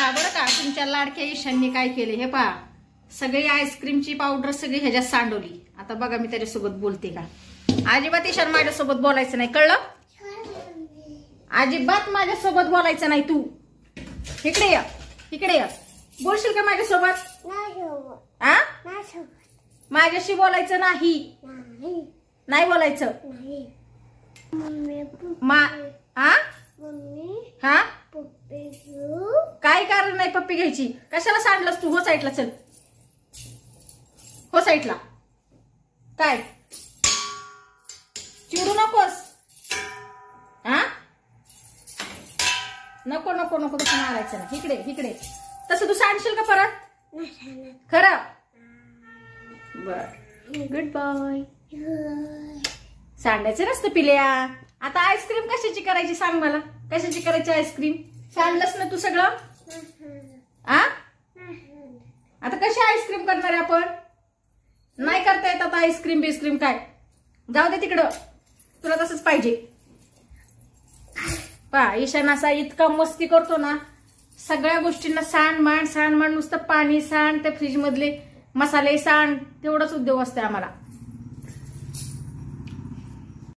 पहा बरं का, तुमच्या लाडक्या ईशानने काय केले हे पहा, सगळी आईस्क्रीमची पावडर सगळी ह्याच्यात सांडवली. आता बघा मी त्याच्यासोबत बोलते का. अजिबात ईशान माझ्यासोबत बोलायचं नाही, कळलं? अजिबात माझ्यासोबत बोलायचं नाही. तू इकडे या, इकडे या. बोलशील का माझ्यासोबत? आ माझ्याशी बोलायचं नाही, नाही बोलायचं. हा काय कारण नाही पप्पी घ्यायची. कशाला सांडलंस तू? हो साईडला चल, हो साईडला. काय चिडू नकोस. हा नको नको नको, तसं मारायचं ना. इकडे इकडे. तसं तू सांडशील का परत? खरं? बर, गुड बॉय. सांडायचं नसतं पिल्या. आता आईस्क्रीम कशाची करायची सांग मला, कशाची करायची आईस्क्रीम? सांडलंस ना तू सगळं. आता कशी आईस्क्रीम करणार आहे आपण? नाही करता येत आता आईस्क्रीम बिस्क्रीम काय. जाऊ दे तिकडं, तुला तसंच पाहिजे. पहा ईशान असा इतका मस्ती करतो ना, सगळ्या गोष्टींना सांड मांड नुसतं पाणी सांड, त्या फ्रीज मधले मसाले सांड, तेवढाच उद्योग असते आम्हाला.